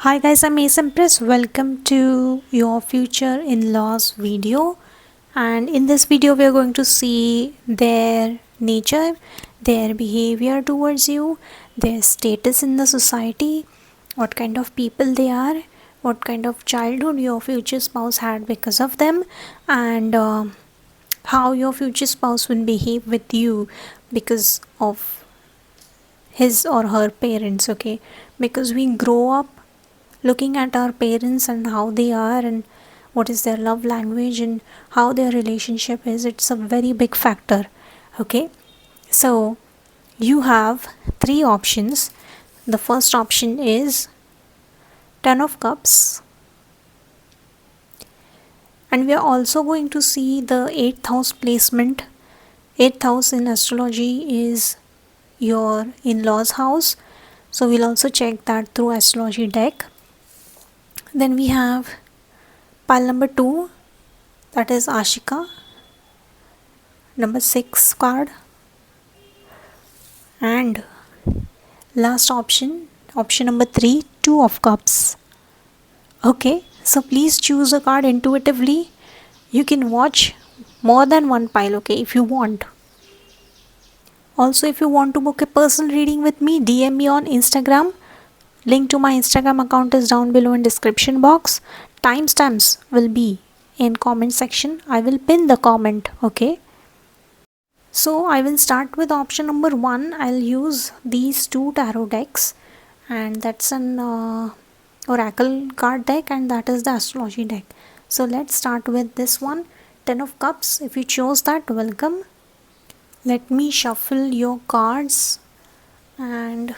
Hi guys, I'm Ace Empress. Welcome to your future in-laws video. And in this video, we are going to see their nature, their behavior towards you, their status in the society, what kind of people they are, what kind of childhood your future spouse had because of them, and how your future spouse will behave with you because of his or her parents. Okay, because we grow up looking at our parents and how they are and what is their love language and how their relationship is. It's a very big factor. Okay, so you have three options. The first option is 10 of cups, and we are also going to see the 8th house placement. 8th house in astrology is your in-laws house, so we'll also check that through astrology deck. Then we have pile number 2, that is Ashika, number 6 card, and last option number 3, 2 of cups. Okay, so please choose a card intuitively. You can watch more than one pile, okay, if you want. Also, if you want to book a personal reading with me, DM me on Instagram. Link to my Instagram account is down below in description box. Timestamps will be in comment section. I will pin the comment. Okay, so I will start with option number 1. I'll use these two tarot decks, and that's an oracle card deck, and that is the astrology deck. So let's start with this one, 10 of cups. If you chose that, welcome. Let me shuffle your cards and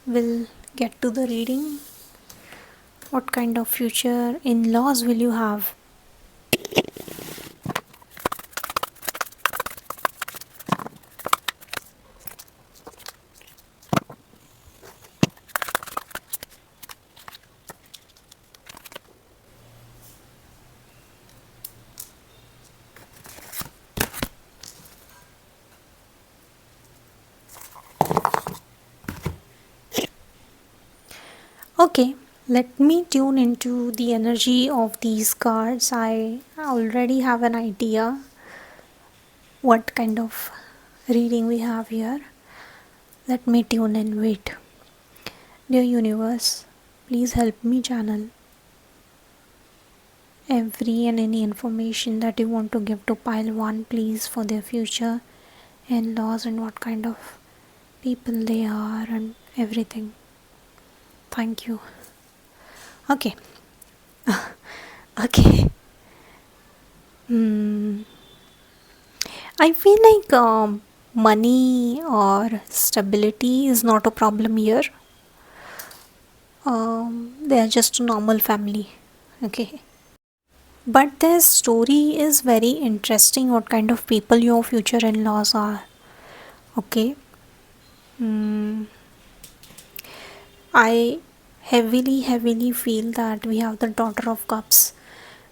we'll get to the reading. What kind of future in-laws will you have? Okay, let me tune into the energy of these cards. I already have an idea what kind of reading we have here. Let me tune in. Wait. Dear universe, please help me channel every and any information that you want to give to pile 1, please, for their future in-laws and what kind of people they are and everything. Thank you. Okay. Okay. I feel like money or stability is not a problem here. They are just a normal family. Okay. But their story is very interesting. What kind of people your future in-laws are. Okay. I heavily feel that we have the daughter of cups,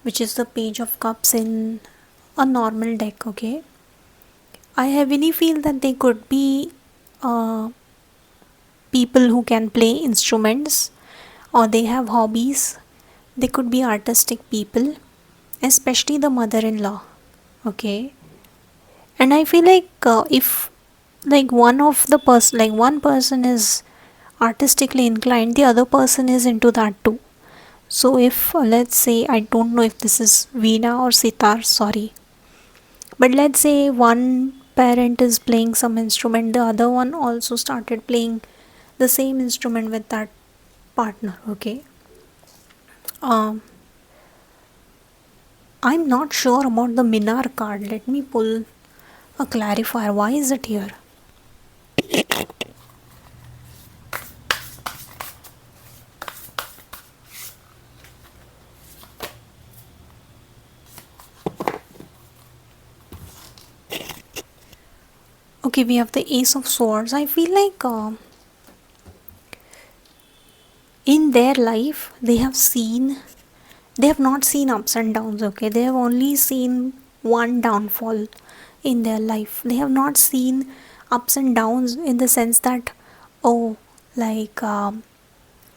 which is the page of cups in a normal deck. Okay, I heavily feel that they could be people who can play instruments or they have hobbies. They could be artistic people, especially the mother-in-law. Okay, and I feel like if like one person is artistically inclined, the other person is into that too. So if let's say, I don't know if this is Veena or Sitar, sorry, but let's say one parent is playing some instrument, the other one also started playing the same instrument with that partner. Okay, I'm not sure about the Minar card. Let me pull a clarifier. Why is it here? Okay, we have the Ace of Swords. I feel like in their life they have not seen ups and downs. Okay, they have only seen one downfall in their life. They have not seen ups and downs in the sense that, oh, like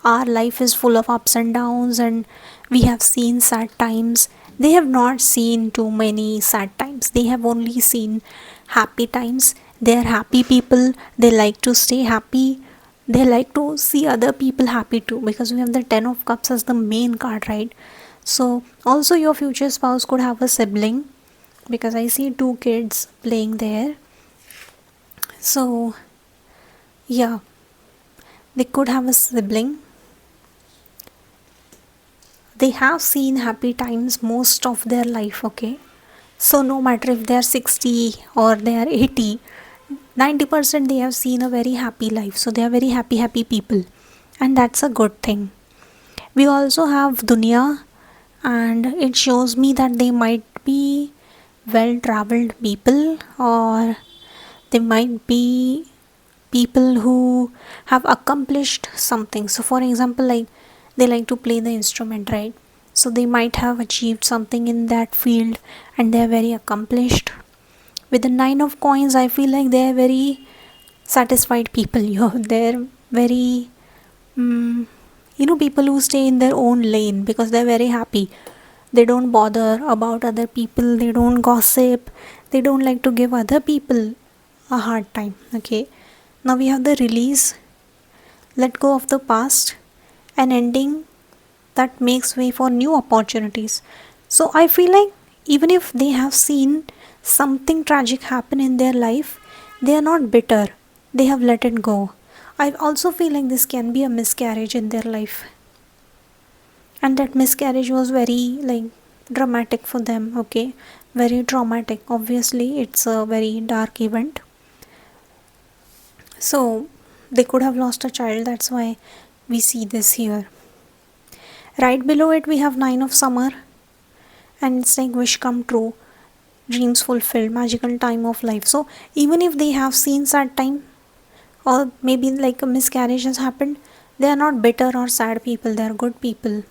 our life is full of ups and downs, and we have seen sad times. They have not seen too many sad times, they have only seen happy times. They are happy people, they like to stay happy, they like to see other people happy too, because we have the 10 of cups as the main card, right? So also your future spouse could have a sibling, because I see two kids playing there. So yeah, they could have a sibling. They have seen happy times most of their life, okay? So no matter if they are 60 or they are 80, 90% they have seen a very happy life. So they are very happy people, and that's a good thing. We also have dunya, and it shows me that they might be well traveled people, or they might be people who have accomplished something. So for example, like they like to play the instrument, right? So they might have achieved something in that field, and they are very accomplished. With the 9 of coins, I feel like they are very satisfied people. They're very people who stay in their own lane because they're very happy. They don't bother about other people, they don't gossip, they don't like to give other people a hard time. Okay, now we have the release, let go of the past, an ending that makes way for new opportunities. So I feel like even if they have seen something tragic happen in their life, they are not bitter, they have let it go. I also feel like this can be a miscarriage in their life, and that miscarriage was very like dramatic for them. Okay, very traumatic. Obviously it's a very dark event, so they could have lost a child, that's why we see this here. Right below it we have 9 of summer, and it's like wish come true, dreams fulfilled, magical time of life. So even if they have seen sad time, or maybe like a miscarriage has happened, they are not bitter or sad people, they are good people.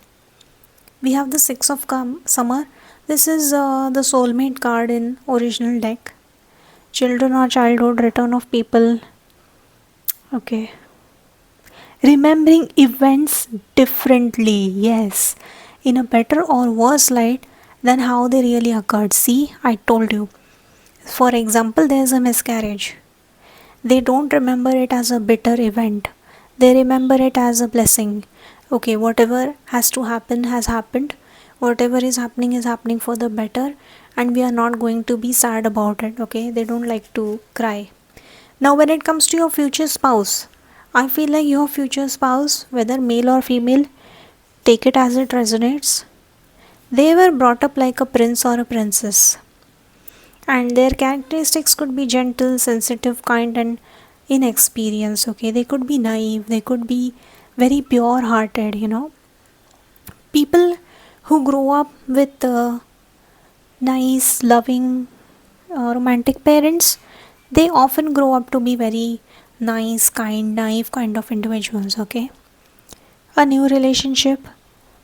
We have the 6 of summer. This is the soulmate card in original deck. Children or childhood, return of people. Okay, remembering events differently, yes, in a better or worse light than how they really occurred. See, I told you. For example, there's a miscarriage. They don't remember it as a bitter event, they remember it as a blessing. Okay, whatever has to happen has happened, whatever is happening for the better, and we are not going to be sad about it. Okay, they don't like to cry. Now when it comes to your future spouse, I feel like your future spouse, whether male or female, take it as it resonates. They were brought up like a prince or a princess, and their characteristics could be gentle, sensitive, kind, and inexperienced. Okay, they could be naive, they could be very pure hearted. People who grow up with nice, loving, romantic parents, they often grow up to be very nice, kind, naive kind of individuals. Okay, a new relationship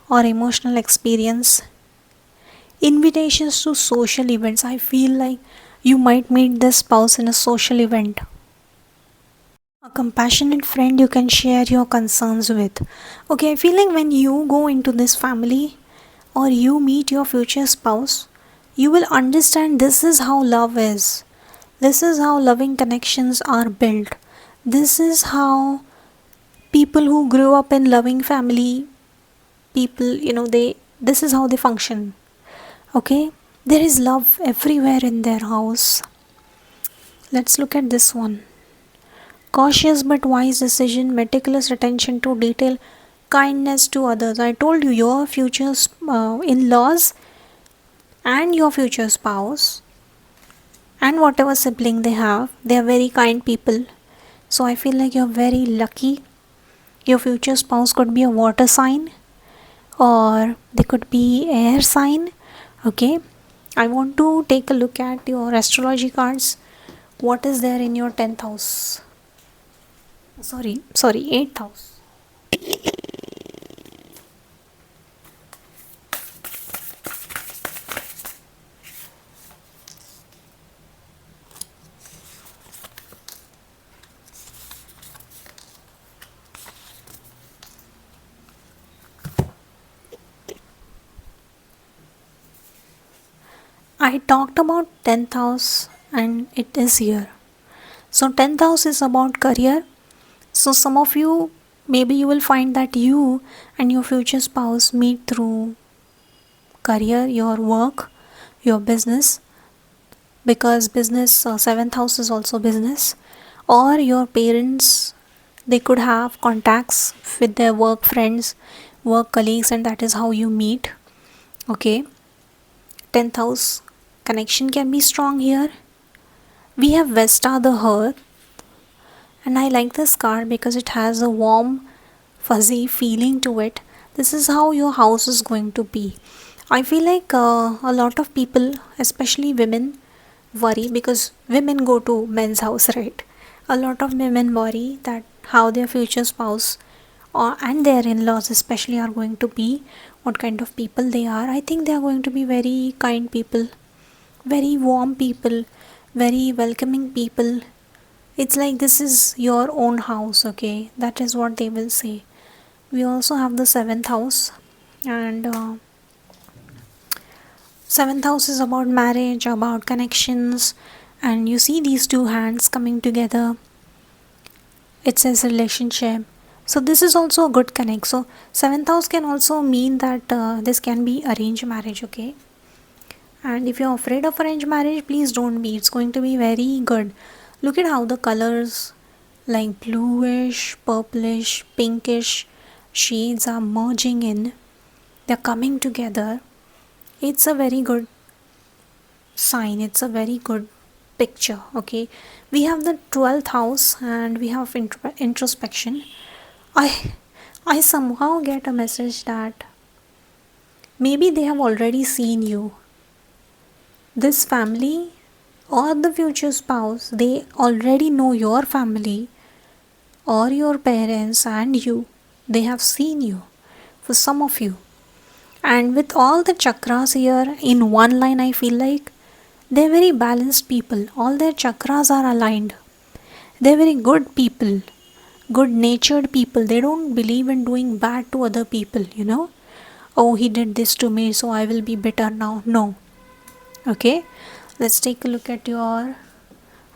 or emotional experience, invitations to social events. I feel like you might meet this spouse in a social event, a compassionate friend you can share your concerns with. Okay, I feel like when you go into this family or you meet your future spouse, you will understand this is how love is. This is how loving connections are built. This is how people who grew up in loving family people, they this is how they function. Okay? There is love everywhere in their house. Let's look at this one. Cautious but wise decision, meticulous attention to detail, kindness to others. I told you, your future in laws and your future spouse and whatever sibling they are very kind people. So I feel like you're very lucky. Your future spouse could be a water sign, or they could be air sign. Okay, I want to take a look at your astrology cards. What is there in your 10th house? Sorry, 8th house. I talked about 10th house and it is here. So 10th house is about career. So some of you, maybe you will find that you and your future spouse meet through career, your work, your business, because business, 7th house is also business, or your parents, they could have contacts with their work friends, work colleagues, and that is how you meet. Okay, 10th house connection can be strong here. We have Vesta the Hearth, and I like this card because it has a warm, fuzzy feeling to it. This is how your house is going to be. I feel like a lot of people, especially women, worry because women go to men's house, right? A lot of women worry that how their future spouse or and their in-laws especially are going to be, what kind of people they are. I think they are going to be very kind people, very warm people, very welcoming people. It's like this is your own house, okay? That is what they will say. We also have the 7th house, and 7th house is about marriage, about connections, and you see these two hands coming together. It says relationship. So this is also a good connect. So 7th house can also mean that this can be arranged marriage, okay? And if you're afraid of arranged marriage, please don't be. It's going to be very good. Look at how the colors like bluish, purplish, pinkish shades are merging in. They're coming together. It's a very good sign. It's a very good picture, okay? We have the 12th house and we have introspection. I somehow get a message that maybe they have already seen you. This family or the future spouse, they already know your family or your parents and you. They have seen you, for some of you. And with all the chakras here in one line, I feel like they're very balanced people. All their chakras are aligned. They're very good people, good natured people. They don't believe in doing bad to other people, you know. Oh, he did this to me, so I will be bitter now. No. Okay, let's take a look at your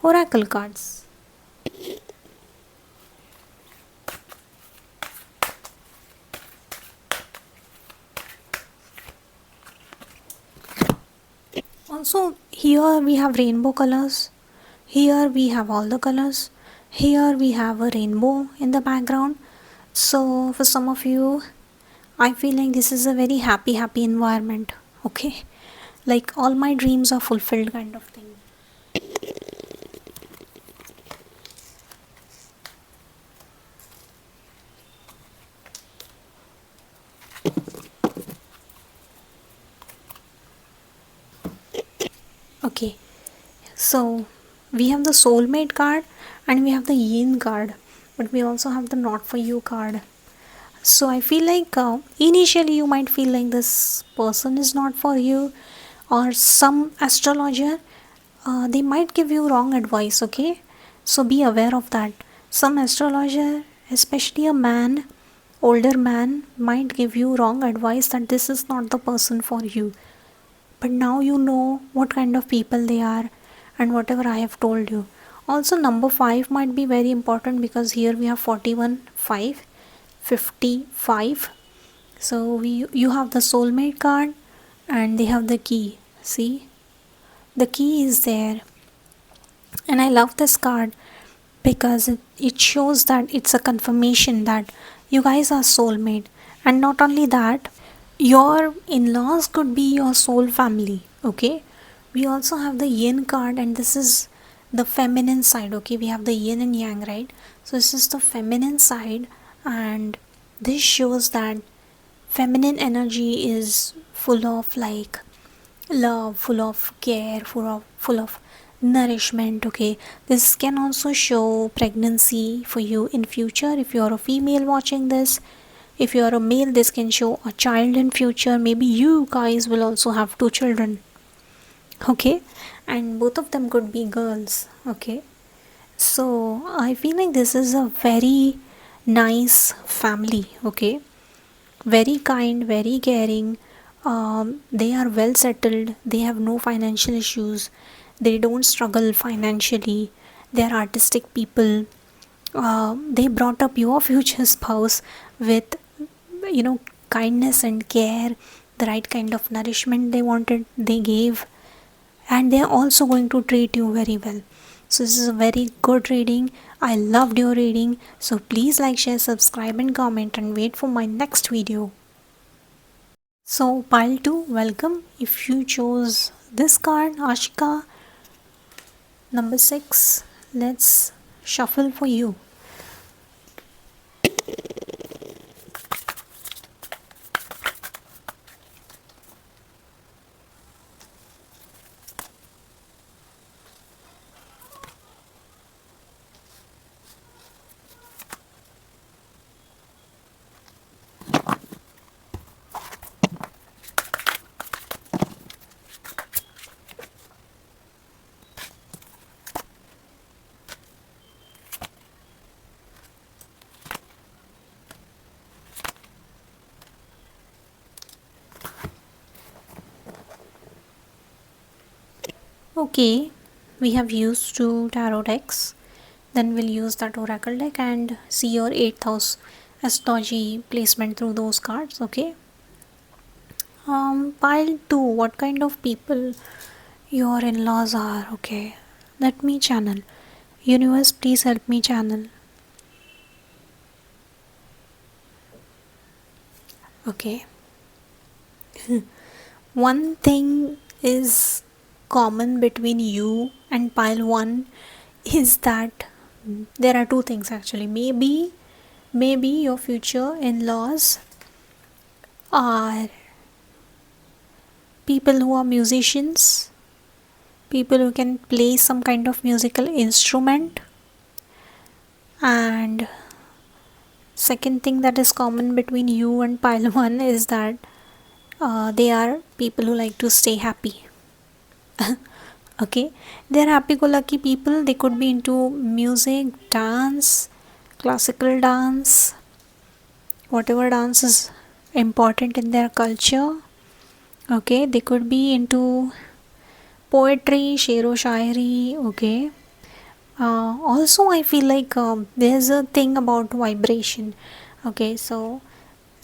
oracle cards. Also, here we have rainbow colors. Here we have all the colors. Here we have a rainbow in the background. So, for some of you, I feel like this is a very happy environment. Okay, like all my dreams are fulfilled, kind of thing. Okay, so we have the soulmate card and we have the yin card, but we also have the not for you card. So I feel like initially you might feel like this person is not for you, or some astrologer, they might give you wrong advice, okay? So be aware of that. Some astrologer, especially a man, older man, might give you wrong advice that this is not the person for you. But now you know what kind of people they are and whatever I have told you. Also, number 5 might be very important because here we have 41, 5, 55. So you have the soulmate card and they have the key. See, the key is there, and I love this card because it shows that it's a confirmation that you guys are soulmate. And not only that, your in-laws could be your soul family, okay? We also have the yin card, and this is the feminine side, okay? We have the yin and yang, right? So this is the feminine side, and this shows that feminine energy is full of like love, full of care, full of nourishment, okay? This can also show pregnancy for you in future. If you're a female watching this, if you're a male, this can show a child in future. Maybe you guys will also have 2 children, okay? And both of them could be girls, okay? So I feel like this is a very nice family, okay? Very kind, very caring, they are well settled, they have no financial issues, they don't struggle financially, they are artistic people. They brought up your future spouse with, you know, kindness and care, the right kind of nourishment they wanted, they gave, and they are also going to treat you very well. So this is a very good reading. I loved your reading. So please like, share, subscribe and comment, and wait for my next video. So pile 2, welcome. If you chose this card, Ashika, number 6, let's shuffle for you. Okay, we have used 2 tarot decks. Then we'll use that oracle deck and see your 8th house astrology placement through those cards. Okay. Pile 2, what kind of people your in-laws are? Okay, let me channel. Universe, please help me channel. Okay. One thing is common between you and pile 1 is that there are 2 things actually. Maybe your future in-laws are people who are musicians, people who can play some kind of musical instrument, and second thing that is common between you and pile 1 is that they are people who like to stay happy. Okay, they are happy-go-lucky people. They could be into music, dance, classical dance, whatever dance is important in their culture. Okay, they could be into poetry, shero shairi. Okay, also I feel like there's a thing about vibration. Okay, so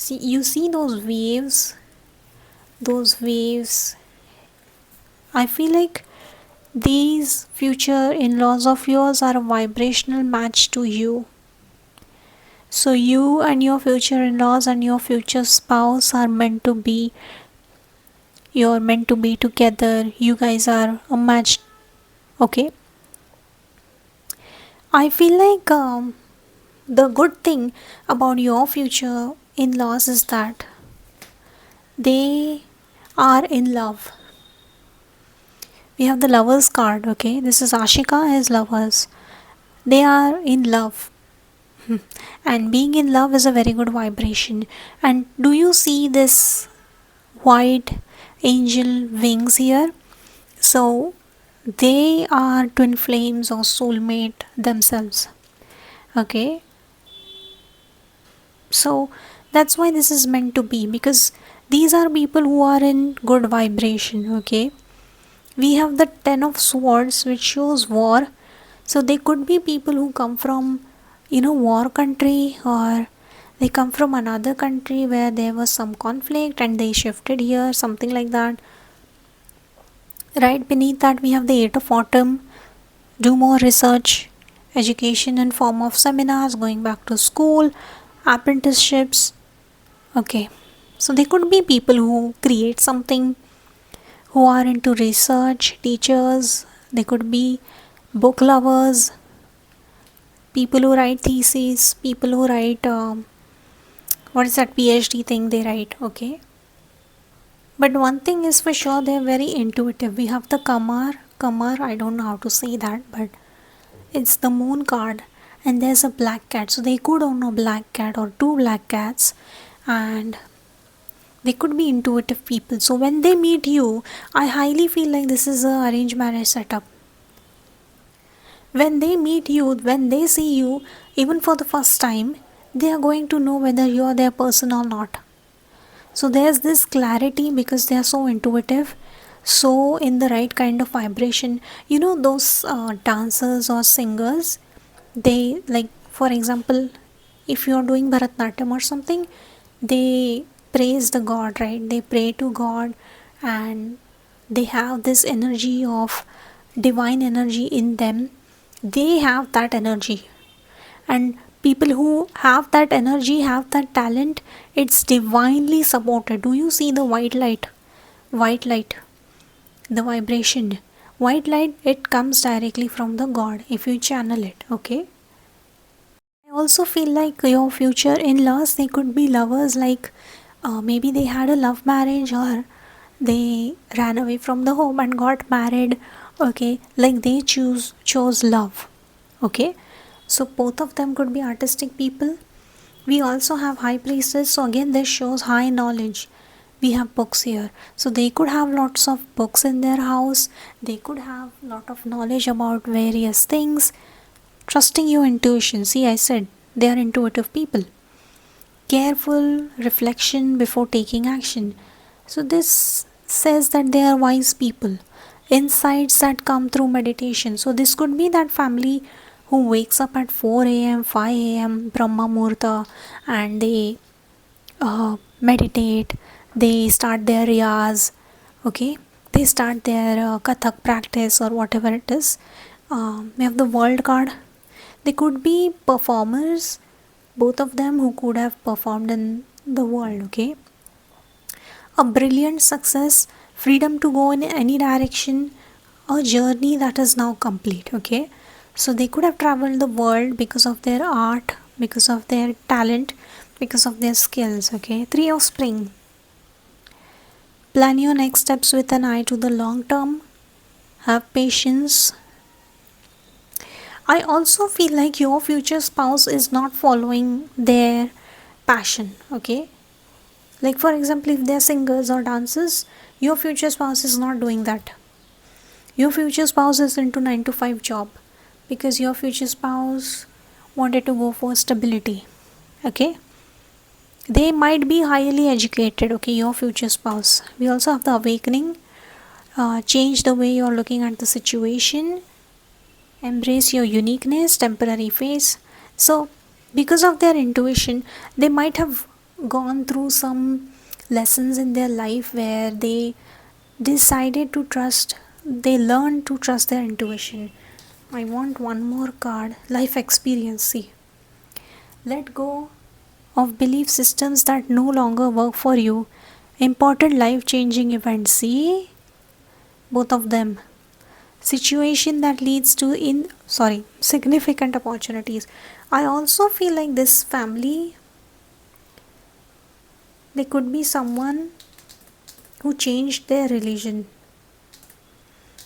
you see those waves. I feel like these future in-laws of yours are a vibrational match to you. So you and your future in-laws and your future spouse are meant to be. You're meant to be together. You guys are a match. Okay. I feel like the good thing about your future in-laws is that they are in love. We have the lovers card. Okay, this is Ashika as lovers. They are in love. And being in love is a very good vibration. And do you see this white angel wings here? So they are twin flames or soulmate themselves. Okay, so that's why this is meant to be, because these are people who are in good vibration. Okay, we have the 10 of swords, which shows war. So they could be people who come from, war country, or they come from another country where there was some conflict and they shifted here, something like that. Right beneath that we have the 8 of autumn. Do more research, education in form of seminars, going back to school, apprenticeships. Okay, so they could be people who create something, who are into research, teachers. They could be book lovers, people who write theses, people who write what is that PhD thing they write. Okay, but one thing is for sure, they're very intuitive. We have the Kamar, I don't know how to say that, but it's the moon card, and there's a black cat. So they could own a black cat or 2 black cats, and they could be intuitive people. So when they meet you, I highly feel like this is a arranged marriage setup. When they meet you, when they see you, even for the first time, they are going to know whether you are their person or not. So there's this clarity because they are so intuitive, so in the right kind of vibration. You know, those dancers or singers, they, like, for example, if you're doing Bharatnatyam or something, they praise the god, right? They pray to god, and they have this energy of divine energy in them. They have that energy, and people who have that energy, have that talent, it's divinely supported. Do you see the white light? White light, the vibration, white light, it comes directly from the god if you channel it. Okay, I also feel like your future in-laws, they could be lovers, like maybe they had a love marriage, or they ran away from the home and got married. Okay, like they chose love. Okay, so both of them could be artistic people. We also have high priestess, so again this shows high knowledge. We have books here, so they could have lots of books in their house. They could have lot of knowledge about various things. Trusting your intuition. See, I said they are intuitive people. Careful reflection before taking action. So this says that they are wise people. Insights that come through meditation. So this could be that family who wakes up at 4 a.m., 5 a.m., Brahma Muhurta, and they meditate. They start their riyaz. Okay, they start their Kathak practice or whatever it is. We have the world card. They could be performers, both of them, who could have performed in the world. Okay, a brilliant success, freedom to go in any direction, a journey that is now complete. Okay, so they could have traveled the world because of their art, because of their talent, because of their skills. Okay, three of spring. Plan your next steps with an eye to the long term. Have patience. I also feel like your future spouse is not following their passion. Okay, like for example, if they're singers or dancers, your future spouse is not doing that. Your future spouse is into 9 to 5 job because your future spouse wanted to go for stability. Okay, they might be highly educated. Okay, your future spouse. We also have the awakening. Change the way you're looking at the situation. Embrace your uniqueness, temporary phase. So because of their intuition, they might have gone through some lessons in their life where they decided to trust, they learned to trust their intuition. I want one more card, life experience. See, let go of belief systems that no longer work for you. Important life changing events. See, both of them. Situation that leads to significant opportunities. I also feel like this family, they could be someone who changed their religion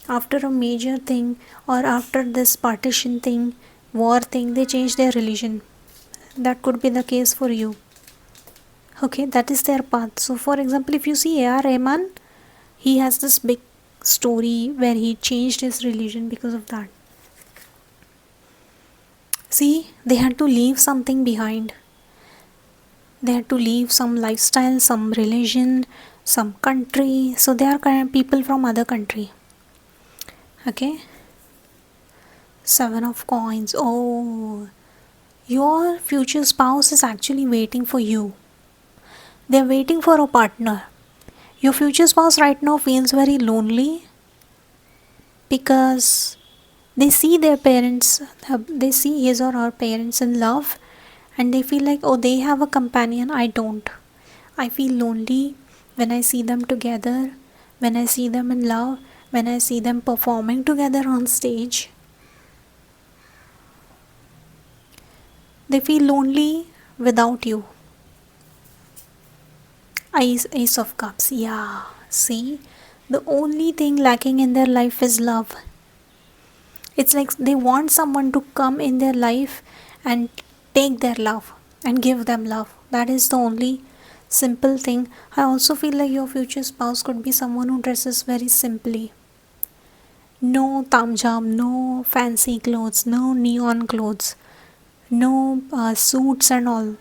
after a major thing, or after this partition thing, war thing, they changed their religion. That could be the case for you. Okay, that is their path. So for example, if you see A.R. Rahman, he has this big story where he changed his religion because of that. See, they had to leave something behind. They had to leave some lifestyle, some religion, some country. So they are kind of people from other country. Okay, 7 of coins. Oh, your future spouse is actually waiting for you. They're waiting for a partner. Your future spouse right now feels very lonely because they see their parents, they see his or her parents in love, and they feel like, oh, they have a companion, I don't. I feel lonely when I see them together, when I see them in love, when I see them performing together on stage. They feel lonely without you. Ace of Cups. Yeah, see, the only thing lacking in their life is love. It's like they want someone to come in their life and take their love and give them love. That is the only simple thing. I also feel like your future spouse could be someone who dresses very simply. No tamjam, no fancy clothes, no neon clothes, no suits and all.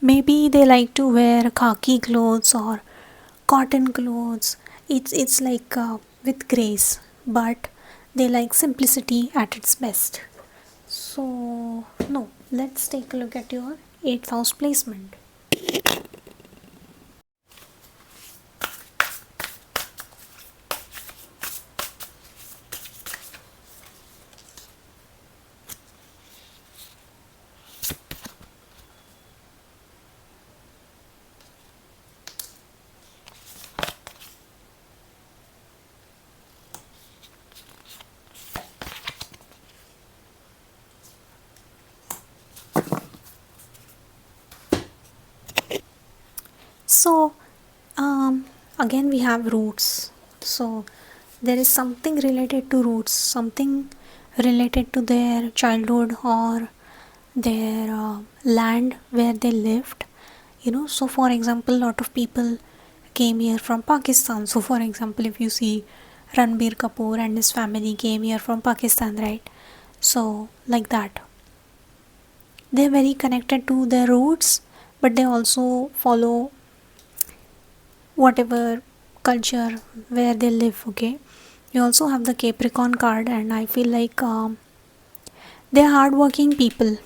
Maybe they like to wear khaki clothes or cotton clothes. It's like with grace, but they like simplicity at its best. So no, let's take a look at your 8th house placement. So again we have roots. So there is something related to roots, something related to their childhood or their land where they lived. So for example, a lot of people came here from Pakistan. So for example, if you see Ranbir Kapoor and his family came here from Pakistan, right? So like that, they're very connected to their roots, but they also follow whatever culture where they live. Okay, you also have the Capricorn card, and I feel like they're hardworking people,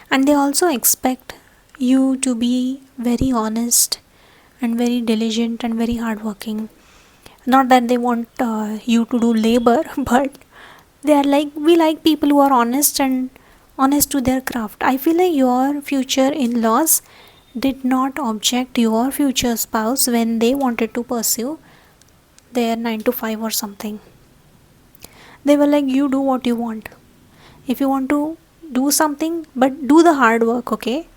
and they also expect you to be very honest and very diligent and very hardworking. Not that they want you to do labor, but they are like, we like people who are honest and honest to their craft. I feel like your future in-laws did not object your future spouse when they wanted to pursue their 9 to 5 or something. They were like, you do what you want. If you want to do something, but do the hard work. Okay,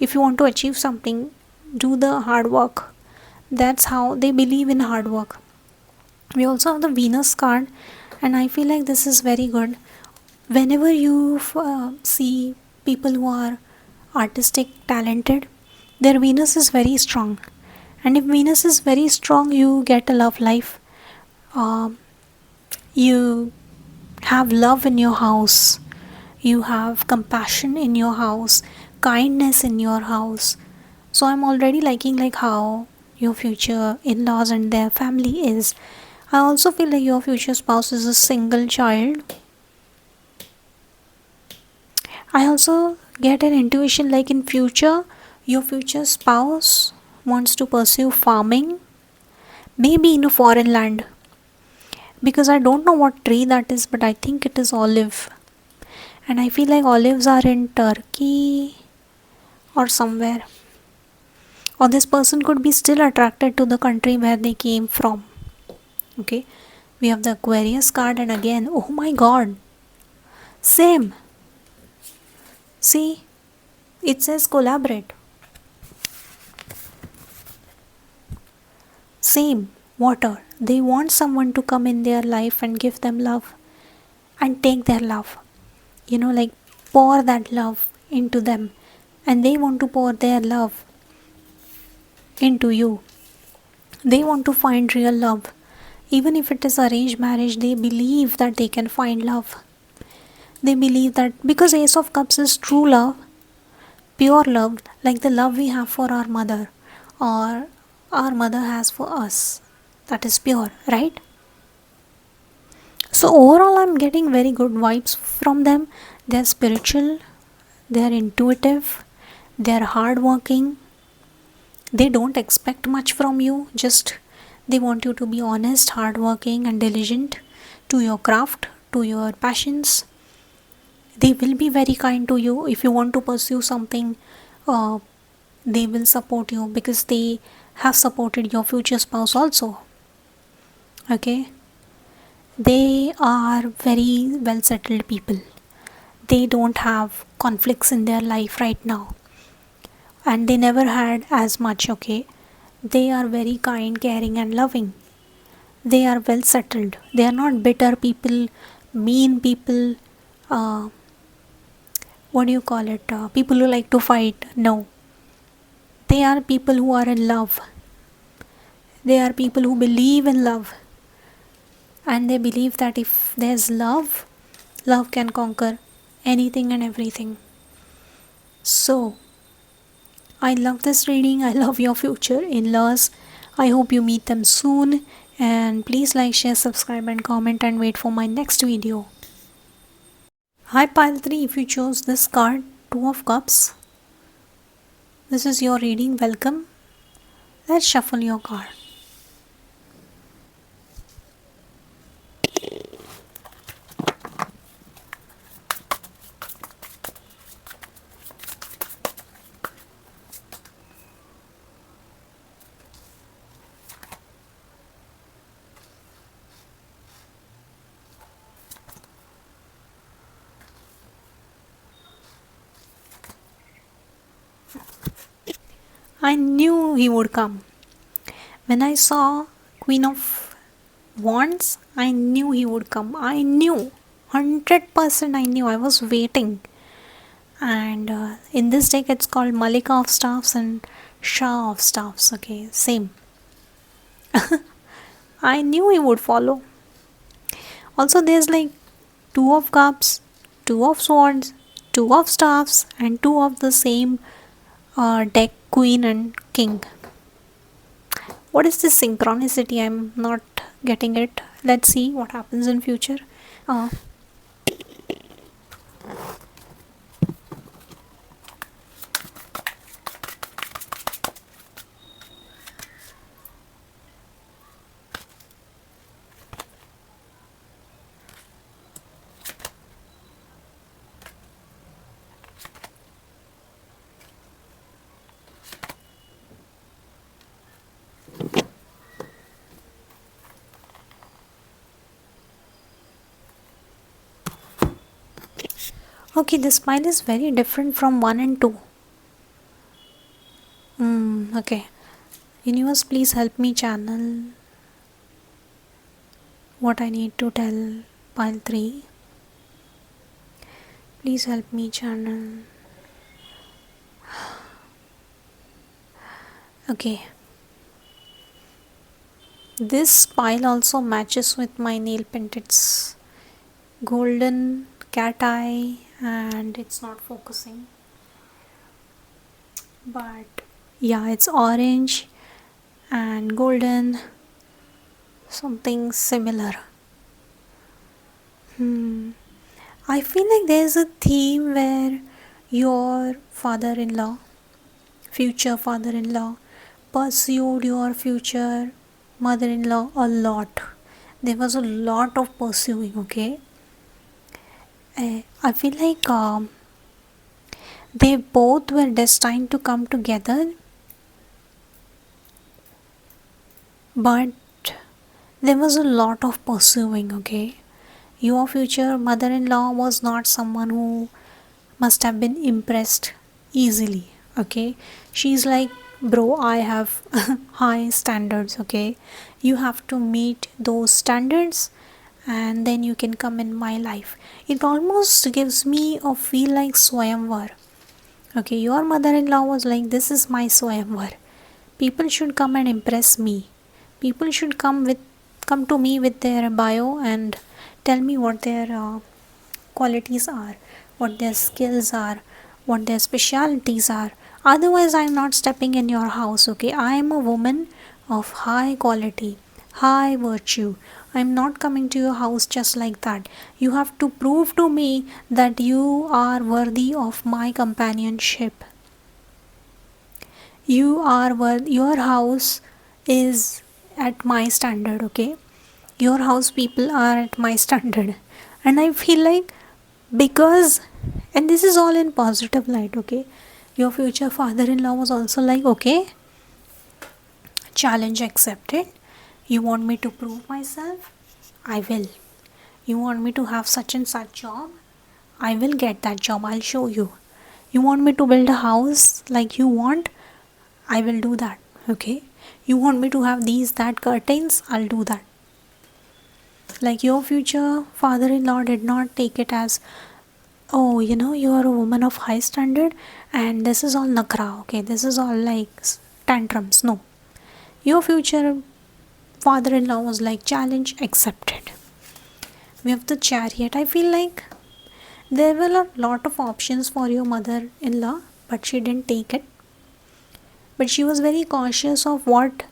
if you want to achieve something, do the hard work. That's how they believe in hard work. We also have the Venus card, and I feel like this is very good. Whenever you see people who are artistic talented, their Venus is very strong, and if Venus is very strong, you get a love life. um, you have love in your house, you have compassion in your house, kindness in your house. So I'm already liking like how your future in-laws and their family is. I also feel like your future spouse is a single child. I also get an intuition like in future your future spouse wants to pursue farming, maybe in a foreign land, because I don't know what tree that is, but I think it is olive. And I feel like olives are in Turkey or somewhere. Or this person could be still attracted to the country where they came from. Okay, we have the Aquarius card, and again, oh my god, same. See, it says collaborate. Same, water. They want someone to come in their life and give them love and take their love. Like pour that love into them, and they want to pour their love into you. They want to find real love. Even if it is arranged marriage, they believe that they can find love. They believe that because Ace of Cups is true love, pure love, like the love we have for our mother or our mother has for us. That is pure, right? So, overall, I'm getting very good vibes from them. They're spiritual, they're intuitive, they're hardworking. They don't expect much from you, just they want you to be honest, hardworking, and diligent to your craft, to your passions. They will be very kind to you. If you want to pursue something, uh, they will support you because they have supported your future spouse also. Okay, they are very well settled people. They don't have conflicts in their life right now, and they never had as much. Okay, they are very kind, caring, and loving. They are well settled. They are not bitter people, mean people. uh, what do you call it, people who like to fight. No, they are people who are in love. They are people who believe in love, and they believe that if there's love, love can conquer anything and everything. So I love this reading. I love your future in-laws. I hope you meet them soon. And please like, share, subscribe and comment and wait for my next video. Hi pile 3, if you chose this card, Two of Cups, this is your reading. Welcome. Let's shuffle your card. I knew he would come. When I saw Queen of Wands, I knew he would come. I knew. 100% I knew. I was waiting. And in this deck it's called Malika of Staffs and Shah of Staffs. Okay, same. I knew he would follow. Also there's like Two of Cups, Two of Swords, Two of Staffs and two of the same deck, Queen and King. What is this synchronicity? I'm not getting it. Let's see what happens in future. Okay, this pile is very different from 1 and 2. Okay. Universe, please help me channel what I need to tell pile 3. Please help me channel. Okay. This pile also matches with my nail paint. It's golden cat eye and it's not focusing. But yeah, it's orange and golden. Something similar. I feel like there's a theme where your father-in-law, future father-in-law, pursued your future mother-in-law a lot. There was a lot of pursuing, okay? I feel like they both were destined to come together, but there was a lot of pursuing, okay? Your future mother-in-law was not someone who must have been impressed easily, okay? She's like, bro, I have high standards, okay? You have to meet those standards and then you can come in my life. It almost gives me a feel like Swayamvar. Okay, your mother-in-law was like, this is my Swayamvar. People should come and impress me. People should come to me with their bio and tell me what their qualities are, what their skills are, what their specialities are. Otherwise, I'm not stepping in your house, okay? I am a woman of high quality, high virtue. I'm not coming to your house just like that. You have to prove to me that you are worthy of my companionship. Your house is at my standard, okay? Your house people are at my standard. And I feel like, because, and this is all in positive light, okay? Your future father-in-law was also like, okay, challenge accepted. You want me to prove myself? I will. You want me to have such and such job? I will get that job. I'll show you. You want me to build a house like you want? I will do that, okay? You want me to have these, that curtains? I'll do that. Like, your future father-in-law did not take it as, oh, you are a woman of high standard and this is all nakra, okay? This is all like tantrums. No. Your future father-in-law was like, challenge accepted. We have the Chariot. I feel like there were a lot of options for your mother-in-law, but she didn't take it. but she was very cautious of what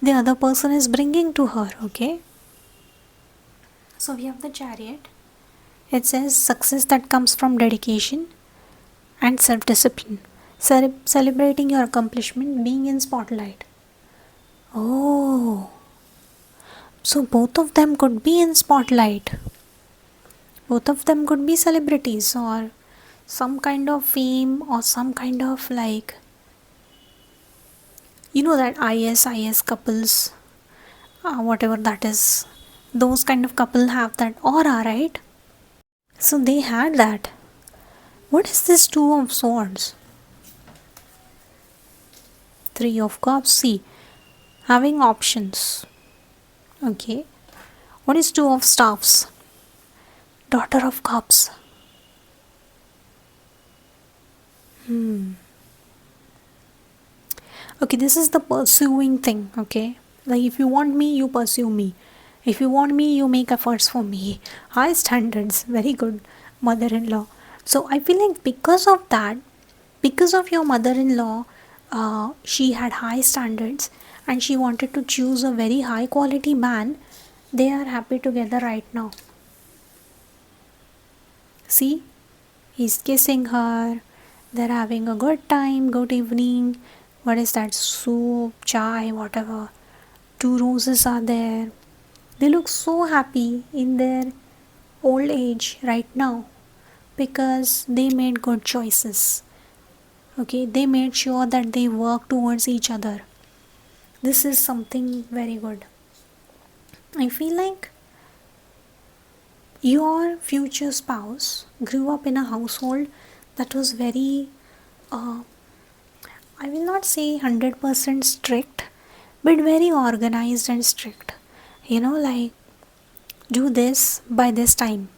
the other person is bringing to her. Okay, so we have the Chariot. It says success that comes from dedication and self-discipline, celebrating your accomplishment, being in spotlight. Oh, so both of them could be in spotlight. Both of them could be celebrities or some kind of fame or some kind of, like, you know, that IS couples, whatever that is, those kind of couple have that aura, right? So they had that. What is this Two of Swords? Three of Cups. See, having options. Okay. What is Two of Staffs? Daughter of Cups. Okay, this is the pursuing thing. Okay, like if you want me, you pursue me. If you want me, you make efforts for me. High standards. Very good, mother-in-law. So I feel like because of that, because of your mother-in-law, she had high standards and she wanted to choose a very high quality man. They are happy together right now. See, he's kissing her, they're having a good time, good evening. What is that? Soup, chai, whatever. Two roses are there. They look so happy in their old age right now because they made good choices. Okay, they made sure that they work towards each other. This is something very good. I feel like your future spouse grew up in a household that was very, I will not say 100% strict, but very organized and strict. You know, like, do this by this time.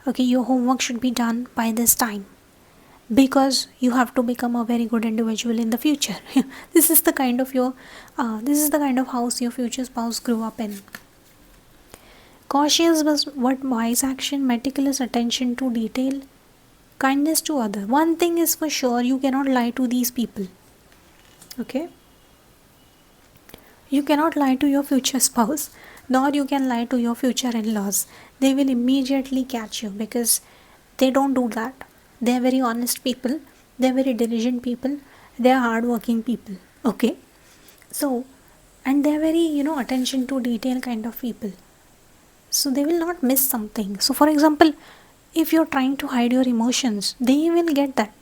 Okay, your homework should be done by this time because you have to become a very good individual in the future. This is the kind of house your future spouse grew up in. Cautious was what wise action, meticulous attention to detail, kindness to other. One thing is for sure, you cannot lie to these people. Okay, you cannot lie to your future spouse, nor you can lie to your future in-laws. They will immediately catch you because they don't do that. They are very honest people, they are very diligent people, they are hardworking people. Okay, so, and they are very, attention to detail kind of people, so they will not miss something. So for example, if you're trying to hide your emotions, they will get that,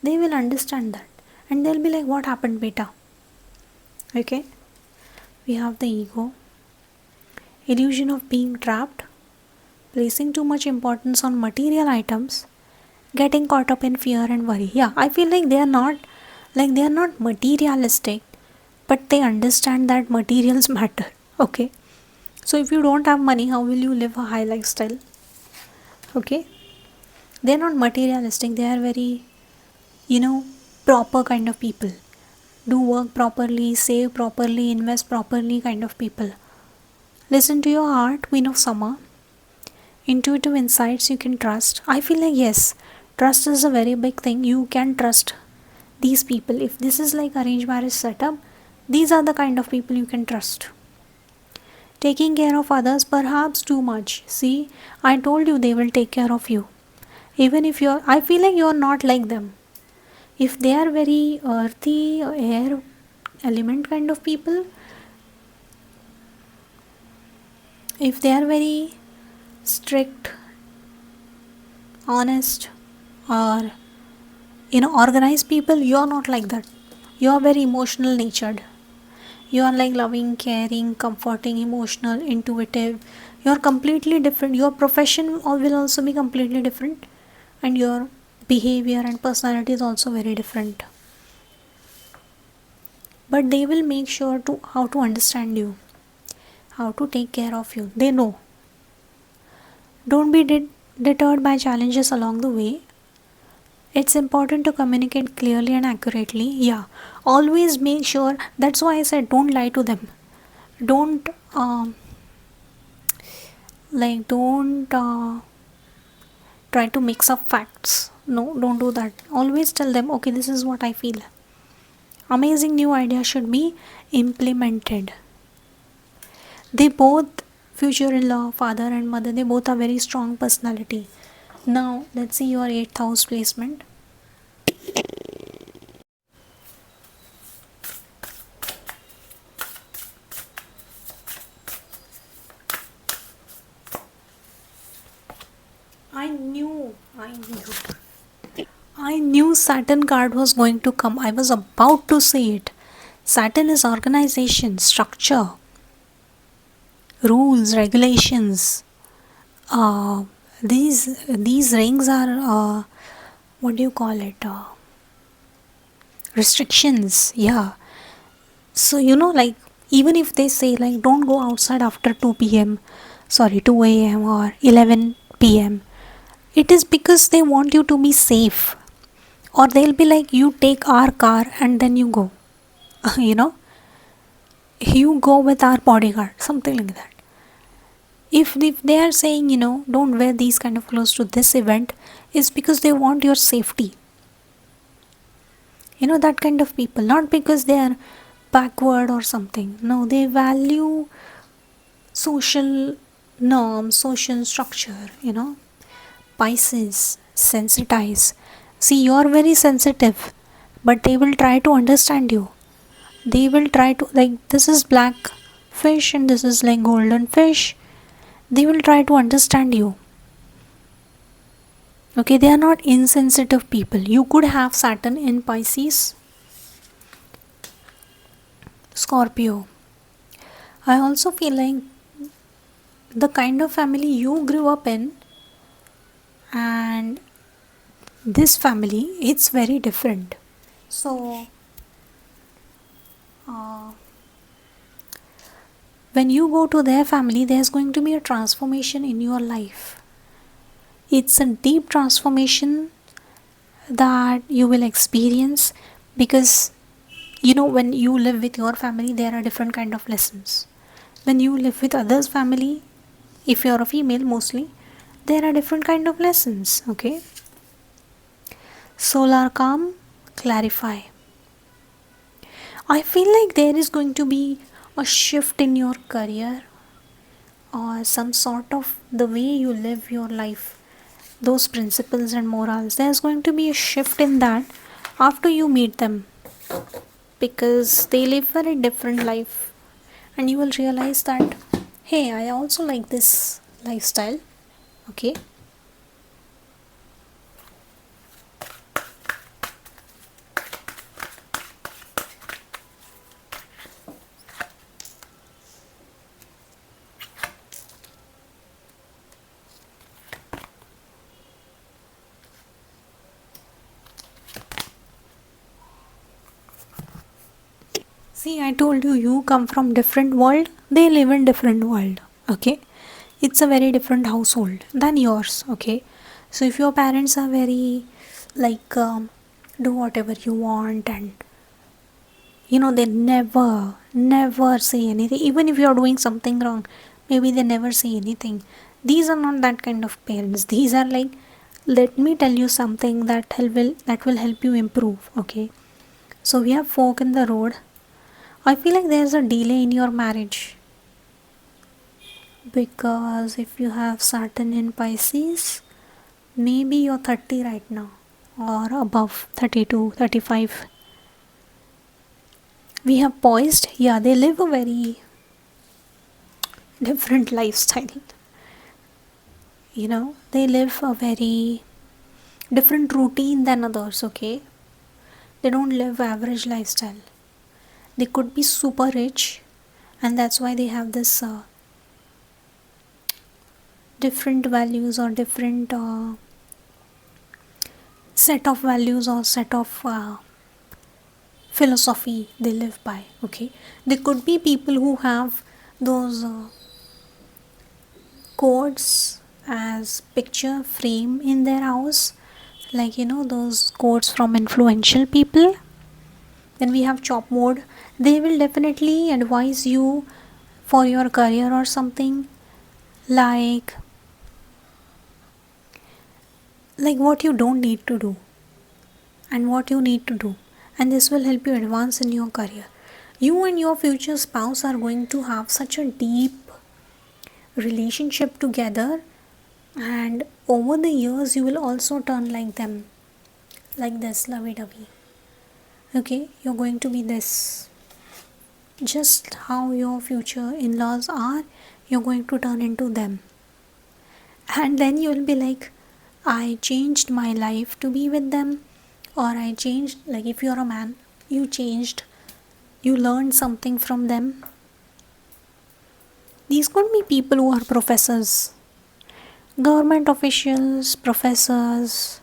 they will understand that, and they'll be like, what happened, beta? Okay, we have the ego, illusion of being trapped, placing too much importance on material items, getting caught up in fear and worry. Yeah, I feel like they are not materialistic, but they understand that materials matter. Okay, so if you don't have money, how will you live a high lifestyle? Okay, they're not materialistic, they are very, proper kind of people. Do work properly, save properly, invest properly kind of people. Listen to your heart, Queen of Summer. Intuitive insights you can trust. I feel like, yes, trust is a very big thing. You can trust these people. If this is like arranged marriage setup, these are the kind of people you can trust. Taking care of others, perhaps too much. See, I told you they will take care of you. Even if I feel like you're not like them. If they are very earthy, air element kind of people, if they are very strict, honest, or organized people, you're not like that. You're very emotional natured. You are like loving, caring, comforting, emotional, intuitive. You're completely different. Your profession will also be completely different, and your behavior and personality is also very different. But they will make sure to how to understand you, how to take care of you. They know. Don't be deterred by challenges along the way. It's important to communicate clearly and accurately. Yeah, always make sure. That's why I said don't lie to them. Don't don't try to mix up facts. No, don't do that. Always tell them, okay, this is what I feel. amazing new idea should be implemented. They both, future-in-law, father and mother, they both are very strong personality. Now let's see your 8th house placement. I knew Saturn card was going to come. I was about to say it. Saturn is organization, structure, rules, regulations. These rings are what do you call it? Restrictions. Yeah. So like even if they say like don't go outside after 2 a.m. or 11 p.m. It is because they want you to be safe, or they'll be like you take our car and then you go. You go with our bodyguard, something like that. If they are saying don't wear these kind of clothes to this event, is because they want your safety. That kind of people, not because they are backward or something. No, they value social norms, social structure. Pisces, sensitize. See, you're very sensitive, but they will try to understand you. They will try to, like, this is black fish and this is like golden fish. They will try to understand you. Okay, they are not insensitive people. You could have Saturn in Pisces, Scorpio. I also feel like the kind of family you grew up in and this family, it's very different. So when you go to their family, there's going to be a transformation in your life. It's a deep transformation that you will experience, because when you live with your family, there are different kind of lessons. When you live with others' family, if you're a female mostly, there are different kind of lessons. Okay, solar calm, clarify. I feel like there is going to be a shift in your career, or some sort of the way you live your life, those principles and morals. There's going to be a shift in that after you meet them, because they live a very different life, and you will realize that hey, I also like this lifestyle. Okay. See, I told you, you come from different world, they live in different world. Okay, it's a very different household than yours. Okay, so if your parents are very like do whatever you want, and they never say anything, even if you are doing something wrong, maybe they never say anything. These are not that kind of parents. These are like, let me tell you something that will help you improve. Okay, so we have fork in the road. I feel like there's a delay in your marriage, because if you have Saturn in Pisces, maybe you're 30 right now, or above 32, 35. We have poised, yeah, they live a very different lifestyle. They live a very different routine than others. Okay, they don't live average lifestyle. They could be super rich, and that's why they have this different values, or different set of values, or set of philosophy they live by. Okay, they could be people who have those quotes as picture frame in their house, like those quotes from influential people. Then we have chop mode. They will definitely advise you for your career or something, like what you don't need to do and what you need to do. and this will help you advance in your career. You and your future spouse are going to have such a deep relationship together, and over the years you will also turn like them, like this, lovey-dovey. Okay, you're going to be this. Just how your future in-laws are, you're going to turn into them. And then you'll be like, I changed my life to be with them, or I changed, like if you're a man, you changed, you learned something from them. These could be people who are professors, government officials, professors,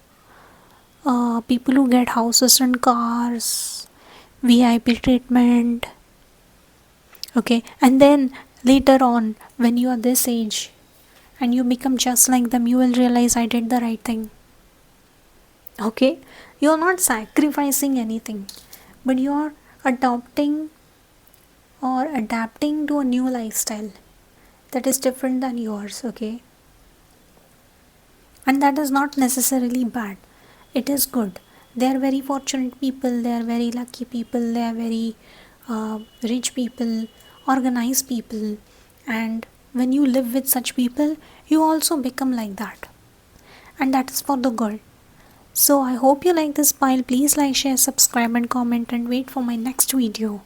people who get houses and cars, VIP treatment. Okay, and then later on, when you are this age and you become just like them, you will realize I did the right thing. Okay, you're not sacrificing anything, but you're adopting or adapting to a new lifestyle that is different than yours. Okay, and that is not necessarily bad, it is good. They are very fortunate people, they are very lucky people, they are very rich people, organized people, and when you live with such people, you also become like that, and that is for the good. So I hope you like this file. Please like, share, subscribe and comment, and wait for my next video.